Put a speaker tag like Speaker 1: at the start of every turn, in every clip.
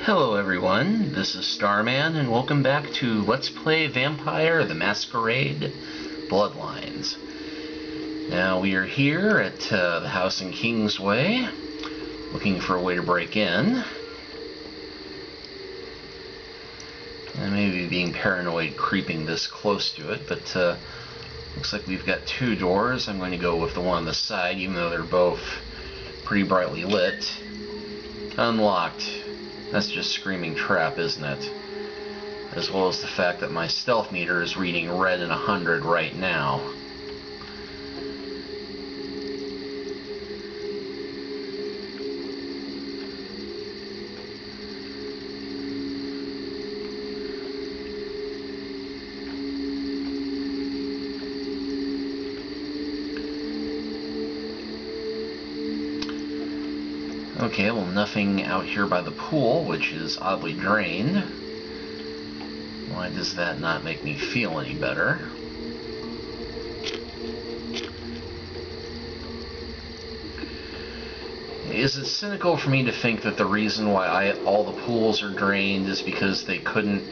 Speaker 1: Hello everyone, this is Starman, and welcome back to Let's Play Vampire the Masquerade Bloodlines. Now we are here at the house in Kingsway, looking for a way to break in. And maybe being paranoid creeping this close to it, but looks like we've got two doors. I'm going to go with the one on the side, even though they're both pretty brightly lit. Unlocked. That's just screaming trap, isn't it? As well as the fact that my stealth meter is reading red and 100 right now. Okay, well, nothing out here by the pool, which is oddly drained. Why does that not make me feel any better? Is it cynical for me to think that the reason why all the pools are drained is because they couldn't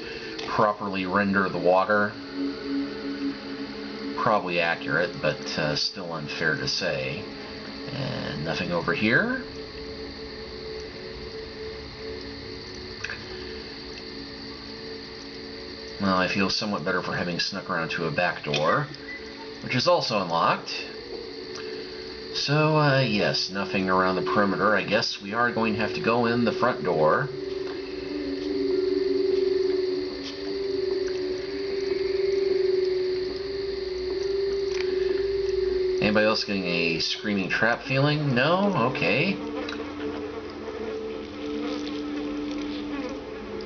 Speaker 1: properly render the water? Probably accurate, but still unfair to say. And nothing over here. Well, I feel somewhat better for having snuck around to a back door, which is also unlocked. So, yes, nothing around the perimeter. I guess we are going to have to go in the front door. Anybody else getting a screaming trap feeling? No? Okay.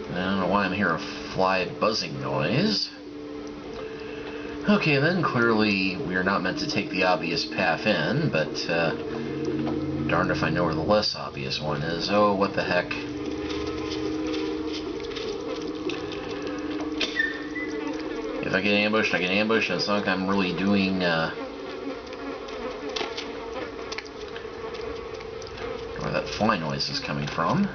Speaker 1: I don't know why I'm hearing a fly buzzing noise. Okay, then clearly we are not meant to take the obvious path in, but darned if I know where the less obvious one is. Oh, what the heck. If I get ambushed, I get ambushed. It's not like I'm really doing where that fly noise is coming from.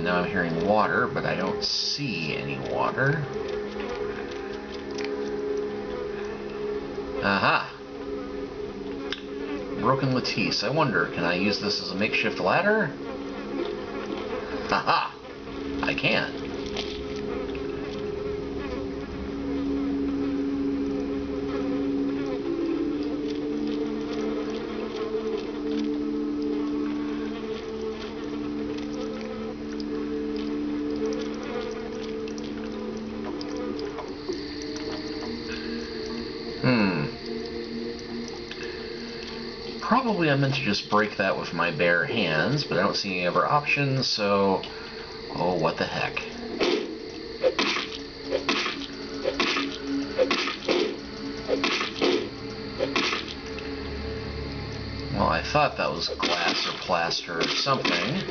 Speaker 1: Now I'm hearing water, but I don't see any water. Aha! Broken lattice. I wonder, can I use this as a makeshift ladder? Aha! I can. Probably I meant to just break that with my bare hands, but I don't see any other options, so... Oh, what the heck. Well, I thought that was glass or plaster or something.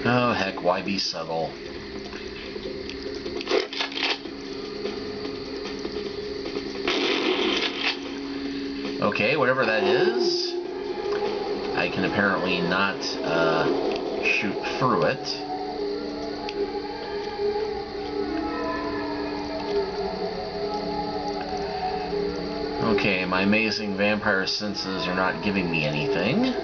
Speaker 1: Oh, heck, why be subtle? Okay, whatever that is, I can apparently not shoot through it. Okay, my amazing vampire senses are not giving me anything.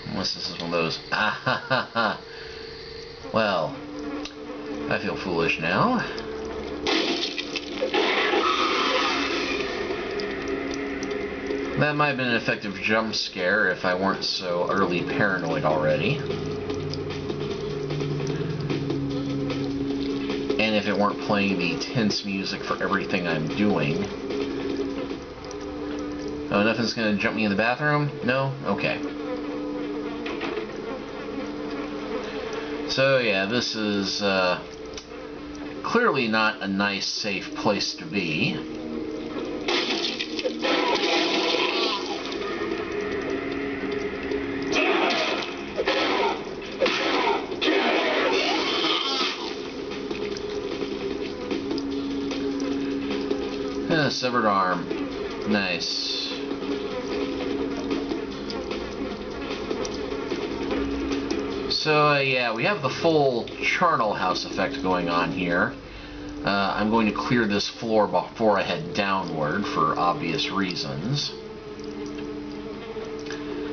Speaker 1: Unless this is one of those, ah ha ha ha. Well, I feel foolish now. That might have been an effective jump scare if I weren't so utterly paranoid already. And if it weren't playing the tense music for everything I'm doing. Oh, nothing's gonna jump me in the bathroom? No? Okay. So yeah, this is clearly not a nice, safe place to be. severed arm. Nice. So, yeah, we have the full charnel house effect going on here. I'm going to clear this floor before I head downward for obvious reasons.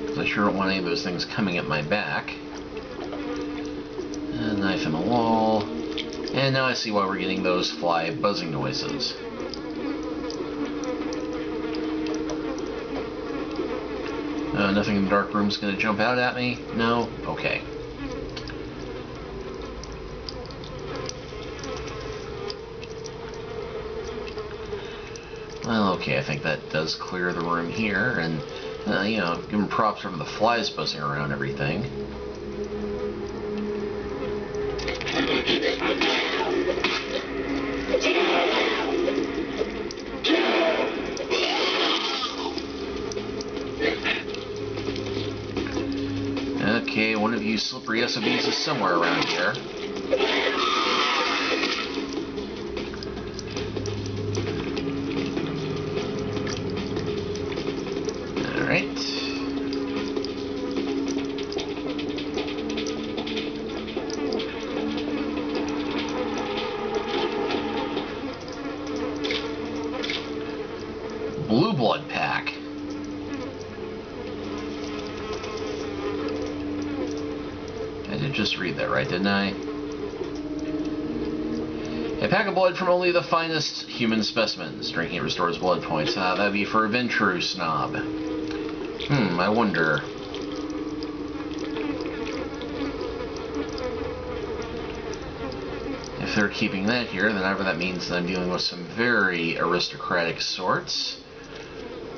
Speaker 1: Because I sure don't want any of those things coming at my back. Knife in the wall. And now I see why we're getting those fly buzzing noises. Nothing in the dark room's going to jump out at me? No? Okay. Well, okay, I think that does clear the room here, and, you know, give them props from the flies buzzing around everything. Okay, one of you slippery SOBs is somewhere around here. Alright. Blue blood pack. I did just read that right, didn't I? A pack of blood from only the finest human specimens. Drinking it restores blood points. That'd be for a Ventru snob. I wonder. If they're keeping that here, then either that means that I'm dealing with some very aristocratic sorts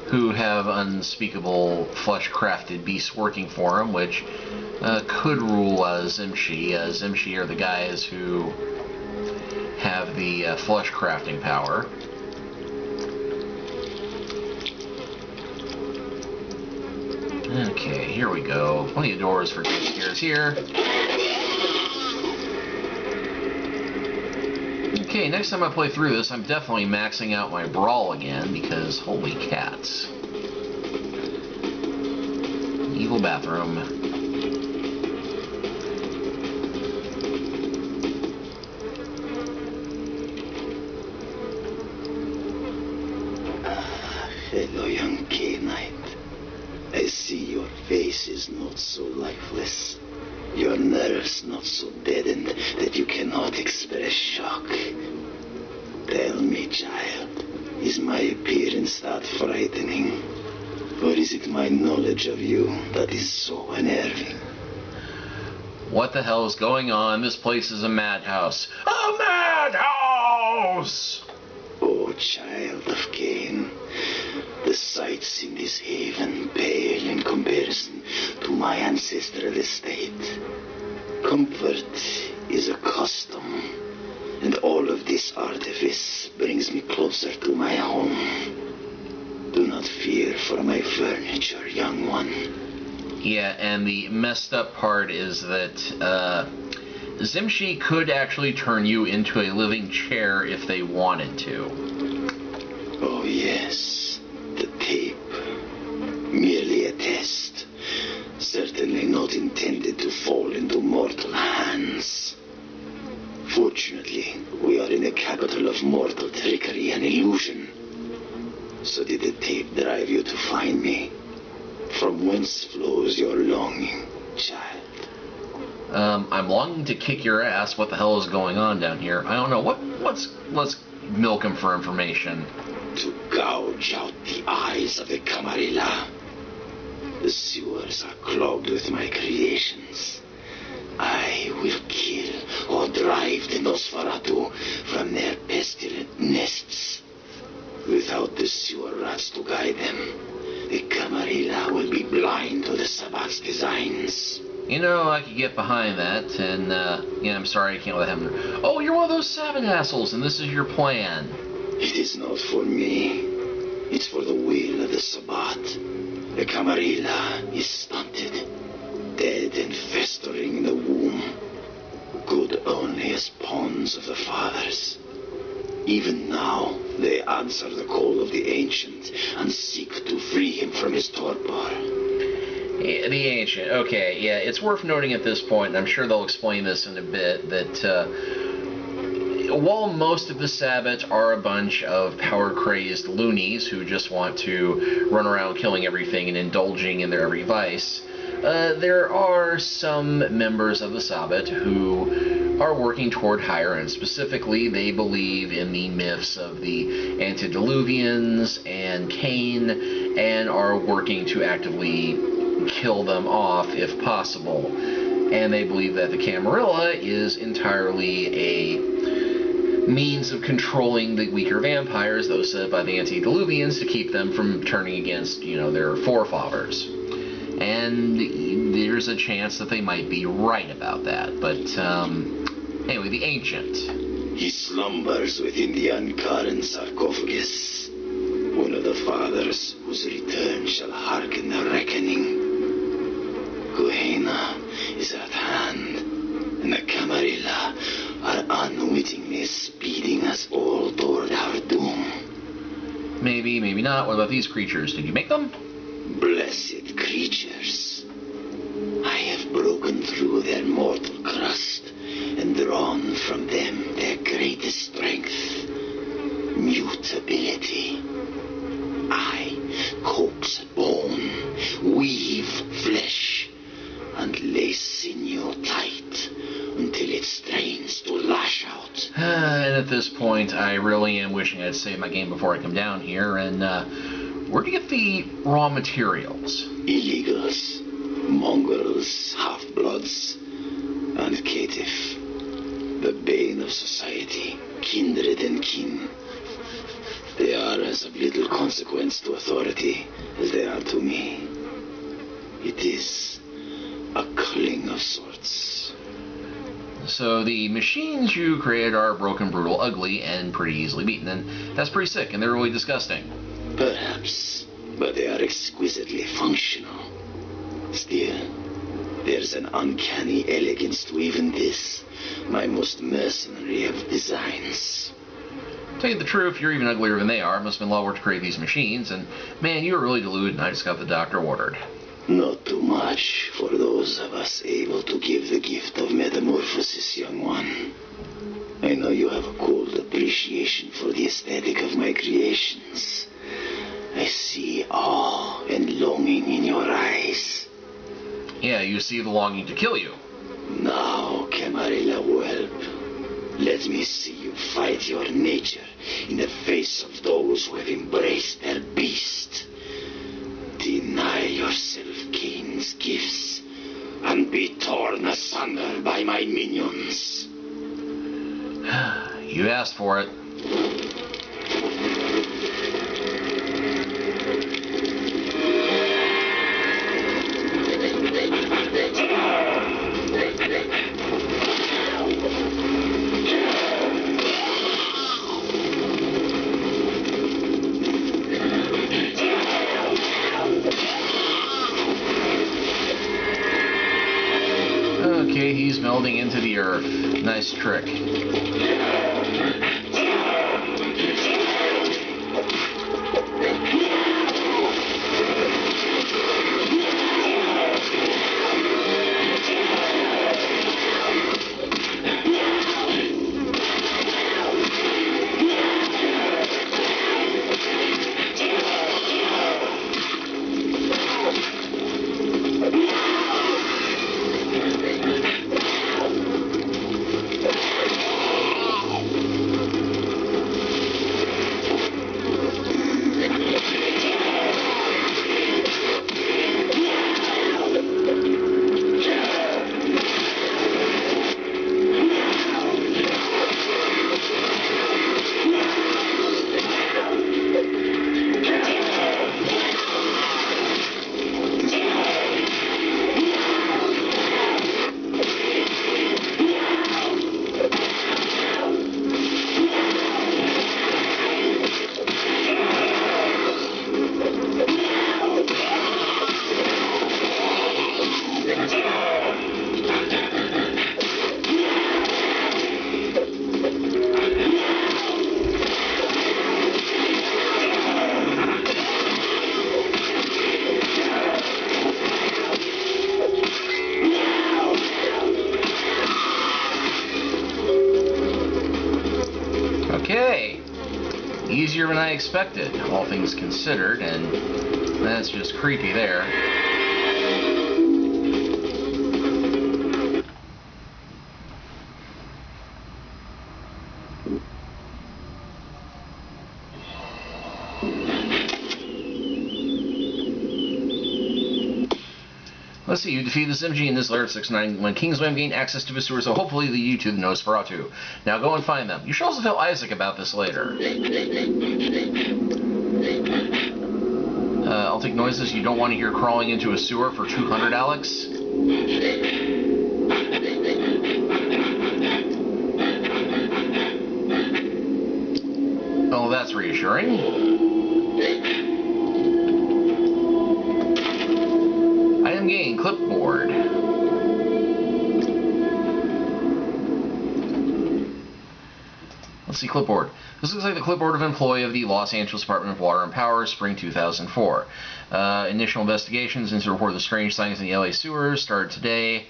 Speaker 1: who have unspeakable flesh-crafted beasts working for them, which could rule Tzimisce. Tzimisce are the guys who have the flesh-crafting power. Okay, here we go. Plenty of doors for jump scares here. Okay, next time I play through this, I'm definitely maxing out my brawl again, because holy cats. Evil bathroom.
Speaker 2: Hello, young K-Knight. I see your face is not so lifeless. Your nerves not so deadened that you cannot express shock. Tell me, child, is my appearance that frightening? Or is it my knowledge of you that is so unnerving?
Speaker 1: What the hell is going on? This place is a madhouse. A madhouse!
Speaker 2: Oh, child of Cain, the sights in this haven pale in comparison to my ancestral estate. Comfort is a custom, and all of this artifice brings me closer to my home. Do not fear for my furniture, young one.
Speaker 1: Yeah, and the messed up part is that Tzimisce could actually turn you into a living chair if they wanted to.
Speaker 2: Oh, yes. The tape. Merely a test. Certainly not intended to fall into mortal hands. Fortunately, we are in the capital of mortal trickery and illusion. So did the tape drive you to find me? From whence flows your longing, child?
Speaker 1: I'm longing to kick your ass. What the hell is going on down here? I don't know. Let's milk him for information.
Speaker 2: To gouge out the eyes of the Camarilla. The sewers are clogged with my creations. I will kill or drive the Nosferatu from their pestilent nests. Without the sewer rats to guide them, the Camarilla will be blind to the Sabbat's designs.
Speaker 1: You know, I could get behind that, and, yeah, I'm sorry I can't let that happen. Oh, you're one of those Sabbath assholes, and this is your plan.
Speaker 2: It is not for me. It's for the will of the Sabbat. The Camarilla is stunted, dead and festering in the womb, good only as pawns of the fathers. Even now, They answer the call of the Ancient and seek to free him from his torpor.
Speaker 1: The Ancient. Okay, yeah, it's worth noting at this point, and I'm sure they'll explain this in a bit, that while most of the Sabbat are a bunch of power-crazed loonies who just want to run around killing everything and indulging in their every vice, there are some members of the Sabbat who are working toward higher ends. Specifically, they believe in the myths of the antediluvians and Cain, and are working to actively kill them off if possible. And they believe that the Camarilla is entirely a means of controlling the weaker vampires, those set up by the antediluvians, to keep them from turning against, their forefathers. And there's a chance that they might be right about that. But anyway, the Ancient.
Speaker 2: He slumbers within the uncurrent sarcophagus, one of the fathers whose return shall hearken the reckoning. Gehenna is at hand, and the Camarilla are unwittingly speeding us all toward our doom.
Speaker 1: Maybe, maybe not. What about these creatures? Did you make them?
Speaker 2: Blessed creatures. I have broken through their mortal crust and drawn from them their greatest strength, mutability. I coax bone, weave flesh, and lay sinew tight until it strains to lash out.
Speaker 1: And at this point, I really am wishing I'd saved my game before I come down here. And where do you get the raw materials?
Speaker 2: Illegals, mongrels, half-bloods, and caitiff. The bane of society, kindred and kin. They are as of little consequence to authority as they are to me. It is a culling of sorts.
Speaker 1: So the machines you created are broken, brutal, ugly, and pretty easily beaten. And that's pretty sick, and they're really disgusting.
Speaker 2: Perhaps, but they are exquisitely functional. Still, there's an uncanny elegance to even this, my most mercenary of designs.
Speaker 1: Tell you the truth, you're even uglier than they are. It must have been a lot of work to create these machines, and man, you were really deluded, and I just got the doctor ordered.
Speaker 2: Not too much for those of us able to give the gift of metamorphosis, young one. I know you have a cold appreciation for the aesthetic of my creations. I see awe and longing in your eyes.
Speaker 1: Yeah, you see the longing to kill you.
Speaker 2: Now, Camarilla whelp, let me see you fight your nature in the face of those who have embraced their beast. Deny yourself Cain's gifts and be torn asunder by my minions.
Speaker 1: You asked for it. Okay, he's melding into the earth. Nice trick. expected, all things considered, and that's just creepy there. Let's see, you defeat this MG in this layer of 6-9 when Kingsman gain access to the sewers, so hopefully lead you to the Nosferatu. Now go and find them. You should also tell Isaac about this later. I'll take noises you don't want to hear crawling into a sewer for 200, Alex. Oh, that's reassuring. Item gain, clipboard. Let's see, clipboard. This looks like the clipboard of employee of the Los Angeles Department of Water and Power, spring 2004. Initial investigations into the report of the strange sightings in the LA sewers started today.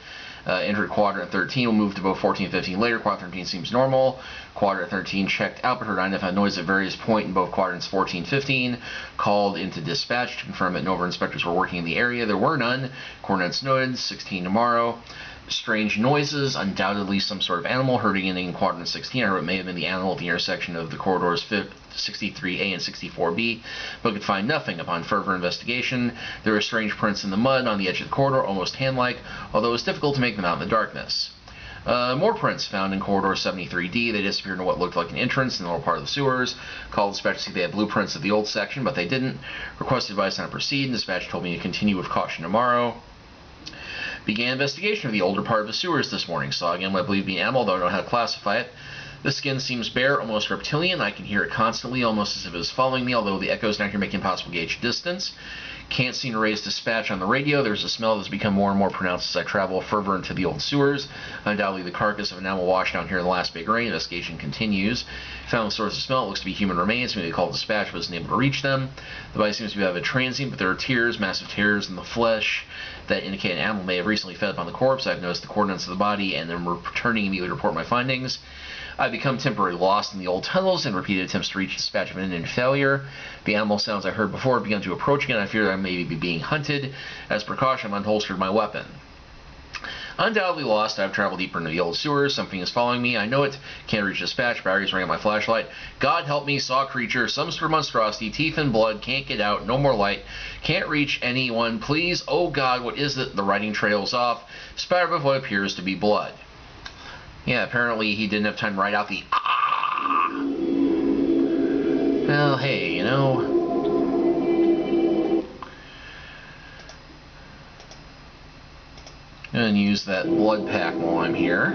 Speaker 1: Entered quadrant 13, will move to both 14 and 15 later. Quadrant 13 seems normal. Quadrant 13 checked out, but heard unidentified noise at various points in both quadrants 14 and 15. Called into dispatch to confirm that no other inspectors were working in the area. There were none. Coordinates noted, 16 tomorrow. Strange noises, undoubtedly some sort of animal herding in quadrant 16. I heard it may have been the animal at the intersection of the corridors 63A and 64B, but could find nothing. Upon further investigation, there were strange prints in the mud on the edge of the corridor, almost hand-like, although it was difficult to make them out in the darkness. More prints found in corridor 73D. They disappeared in what looked like an entrance in the lower part of the sewers. Called dispatch to see if they had blueprints of the old section, but they didn't. Requested advice on to proceed, and dispatch told me to continue with caution tomorrow. Began investigation of the older part of the sewers this morning. Saw again what I believe to be an animal, though I don't know how to classify it. The skin seems bare, almost reptilian. I can hear it constantly, almost as if it was following me, although the echoes down here make it impossible to gauge distance. Can't seem to raise dispatch on the radio. There's a smell that's become more and more pronounced as I travel further into the old sewers. Undoubtedly the carcass of an animal washed down here in the last big rain. Investigation continues. Found the source of smell. It looks to be human remains. Maybe they called dispatch, but wasn't able to reach them. The body seems to be out of a transient, but there are tears, massive tears in the flesh that indicate an animal may have recently fed upon the corpse. I've noticed the coordinates of the body, and then returning immediately to report my findings. I've become temporarily lost in the old tunnels and repeated attempts to reach dispatch have ended in failure. The animal sounds I heard before have begun to approach again. I fear that I may be being hunted. As precaution, I've unholstered my weapon. Undoubtedly lost, I've traveled deeper into the old sewers. Something is following me. I know it. Can't reach dispatch. Batteries ring on my flashlight. God help me. Saw creature. Some sort of monstrosity. Teeth and blood. Can't get out. No more light. Can't reach anyone. Please. Oh God, what is it? The writing trails off. Spattered with what appears to be blood. Yeah, apparently he didn't have time to write out the ah. Well, hey, you know. I'm going to use that blood pack while I'm here.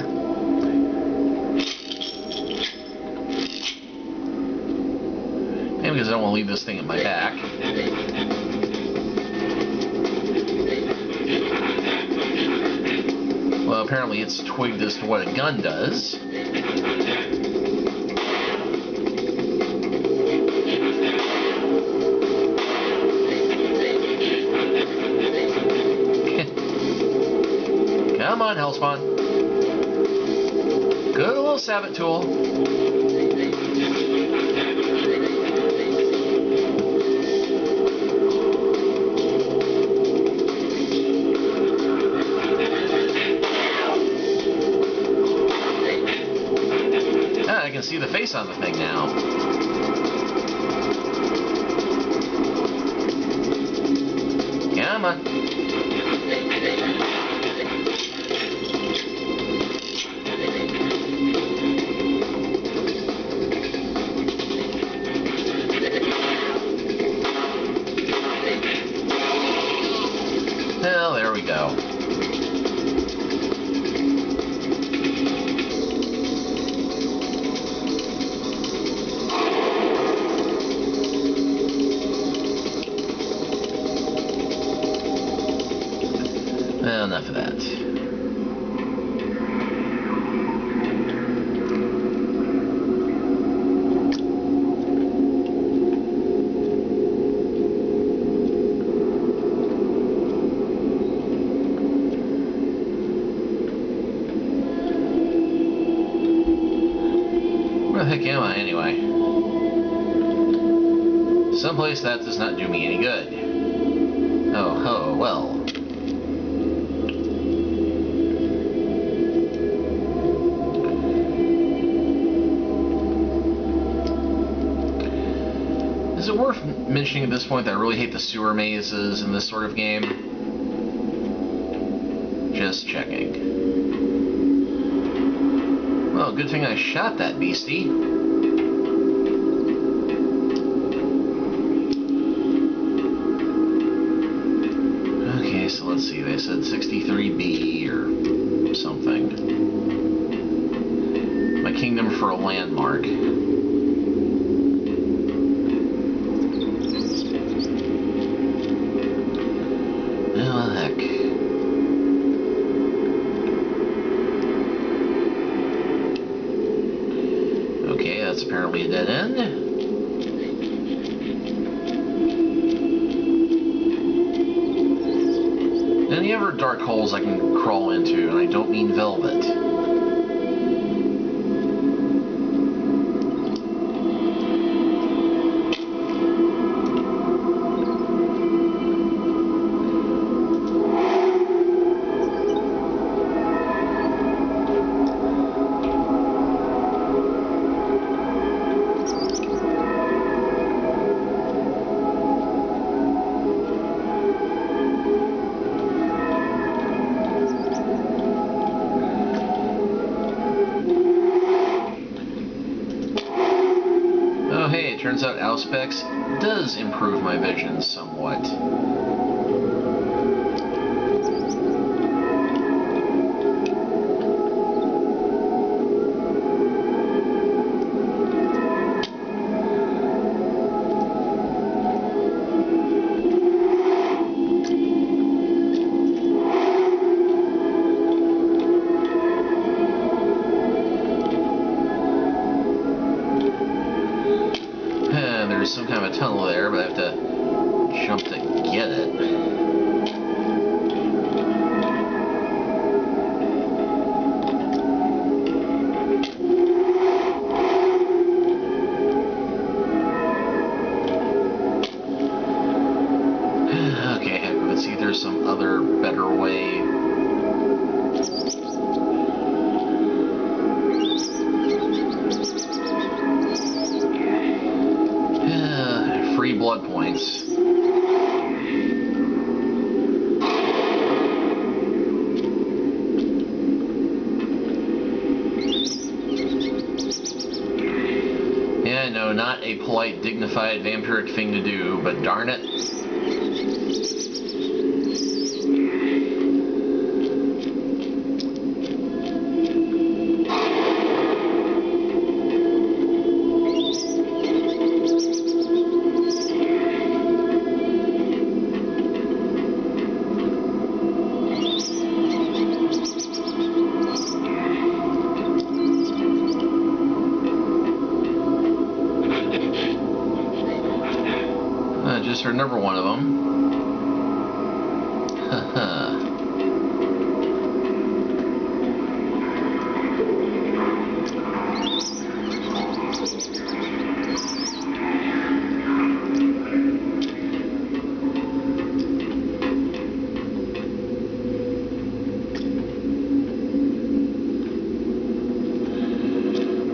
Speaker 1: And because I don't want to leave this thing at my back. Well, apparently it's twigged as to what a gun does. Come on, Hellspawn. Good little Sabbath tool. I can see the face on the thing now. Come on. Well, there we go. Well, enough of that. Where the heck am I, anyway? Someplace that does not do me any good. Oh, ho, well. Is it worth mentioning at this point that I really hate the sewer mazes in this sort of game? Just checking. Well, good thing I shot that beastie. Okay, so let's see, they said 63B or something. My kingdom for a landmark. Oh, heck. Okay, that's apparently a dead end. Any other dark holes I can crawl into, and I don't mean velvet. Turns out Auspex does improve my vision somewhat. There's some kind of a tunnel there, but I have to jump to get it. Okay, let's see if there's some other better way. Blood points. Yeah, no, not a polite, dignified, vampiric thing to do, but darn it. Just heard number one of them.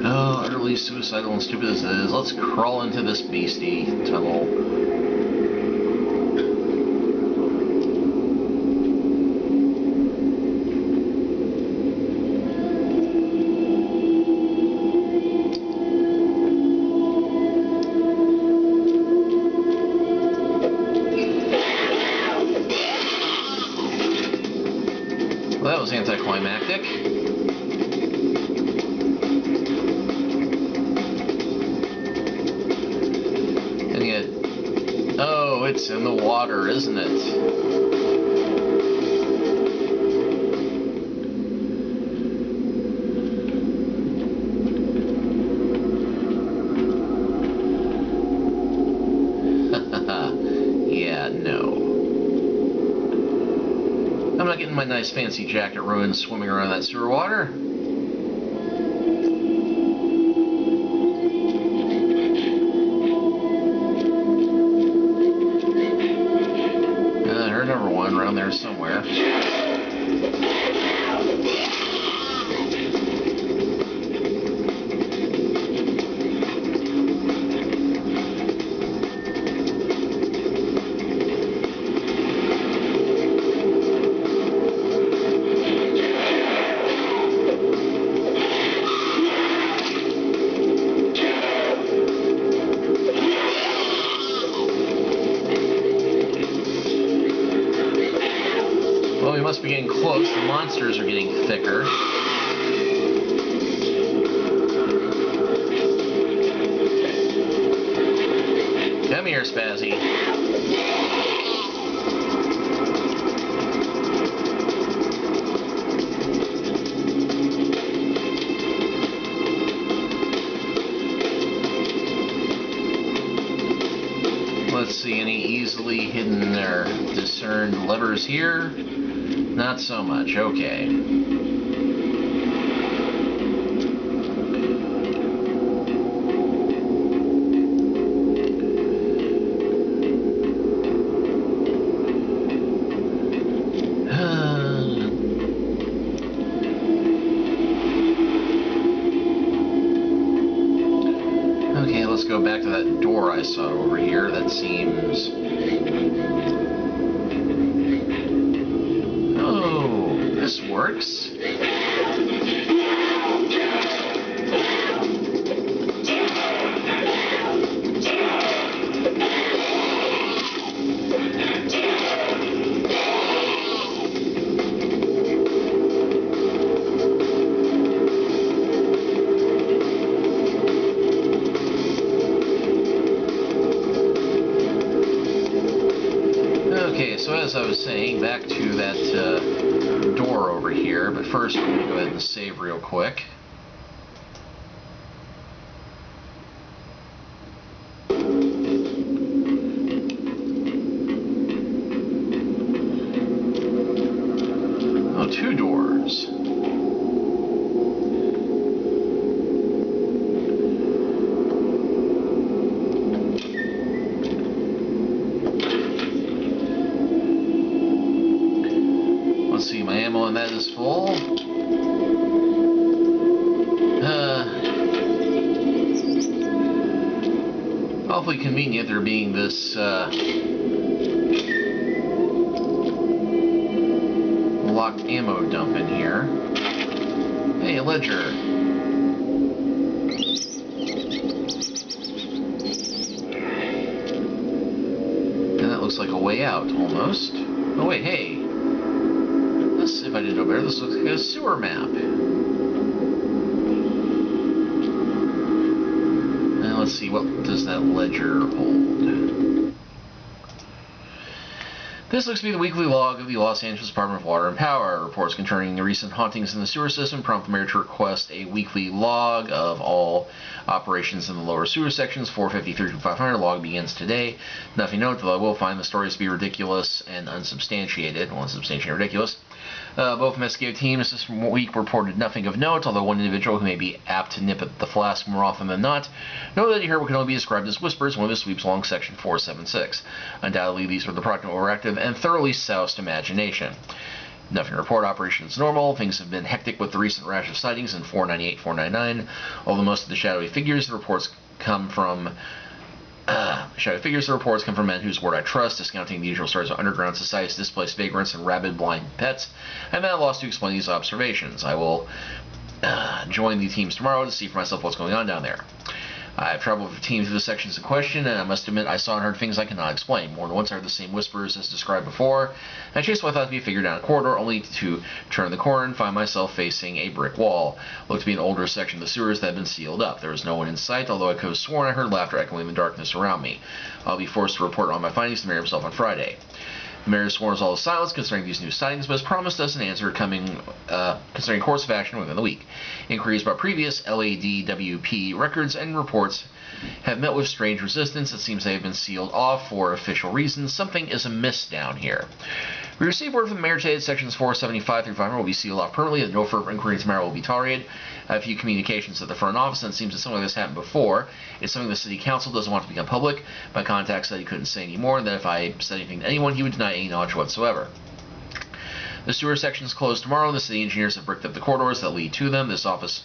Speaker 1: Oh, utterly suicidal and stupid as it is. Let's crawl into this beastie tunnel. Well, that was anticlimactic. And yet, oh, it's in the water, isn't it? Yeah, no. I'm not getting my nice fancy jacket ruined swimming around that sewer water. running around there somewhere. Well, we must be getting close. The monsters are getting thicker. Come here, Spazzy. Let's see, any easily hidden or discerned levers here? Not so much, okay. Okay, let's go back to that door I saw over here. That seems... Oh, this works. Okay, so as I was saying, back to that door over here, but first we're going to go ahead and save real quick. Oh, two doors. Let's see, my ammo on that is full. Awfully convenient there being this locked ammo dump in here. Hey, a ledger. And that looks like a way out, almost. Oh wait, hey. If I didn't know better, this looks like a sewer map. Now let's see, what does that ledger hold? This looks to be the weekly log of the Los Angeles Department of Water and Power. Reports concerning recent hauntings in the sewer system prompt the mayor to request a weekly log of all operations in the lower sewer sections. 453 to 500 log begins today. Nothing note, though I will find the stories to be ridiculous and unsubstantiated. Well, unsubstantiated and ridiculous. Both investigative teams this week reported nothing of note, although one individual who may be apt to nip at the flask more often than not noted that he heard what can only be described as whispers when it sweeps along section 476. Undoubtedly, these were the product of overactive and thoroughly soused imagination. Nothing to report. Operations normal. Things have been hectic with the recent rash of sightings in 498, 499, although most of the shadowy figures the reports come from men whose word I trust, discounting the usual stories of underground societies, displaced vagrants, and rabid blind pets. I'm at a loss to explain these observations. I will join the teams tomorrow to see for myself what's going on down there. I've traveled with the team through the sections in question, and I must admit I saw and heard things I cannot explain. More than once I heard the same whispers as described before. I chased what I thought to be a figure down a corridor, only to turn the corner and find myself facing a brick wall. Looked to be an older section of the sewers that had been sealed up. There was no one in sight, although I could have sworn I heard laughter echoing in the darkness around me. I'll be forced to report on my findings to the mayor himself on Friday. The mayor has sworn us all to silence concerning these new sightings, but has promised us an answer coming concerning course of action within the week. Inquiries about previous LADWP records and reports have met with strange resistance. It seems they have been sealed off for official reasons. Something is amiss down here. We received word from the mayor today that sections 475 through 500 will be sealed off permanently, that no further inquiries tomorrow will be tolerated. I have a few communications at the front office, and it seems that something like this happened before. It's something the city council doesn't want to become public. My contact said he couldn't say any more, and that if I said anything to anyone, he would deny any knowledge whatsoever. The sewer section is closed tomorrow. The city engineers have bricked up the corridors that lead to them. This office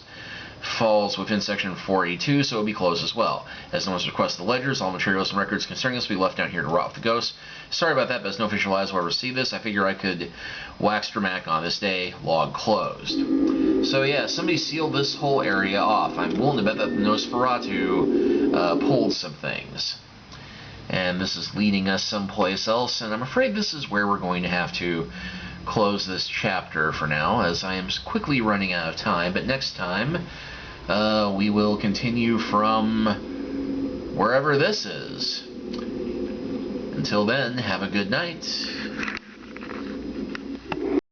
Speaker 1: falls within section 482, so it will be closed as well. As no one's requested the ledgers, all materials and records concerning us will be left down here to rot with the ghosts. Sorry about that, but as no official eyes will ever see this, I figure I could wax dramatic on this day. Log closed. So yeah, somebody sealed this whole area off. I'm willing to bet that the Nosferatu pulled some things. And this is leading us someplace else, and I'm afraid this is where we're going to have to close this chapter for now, as I am quickly running out of time. But next time, we will continue from wherever this is. Until then, have a good night.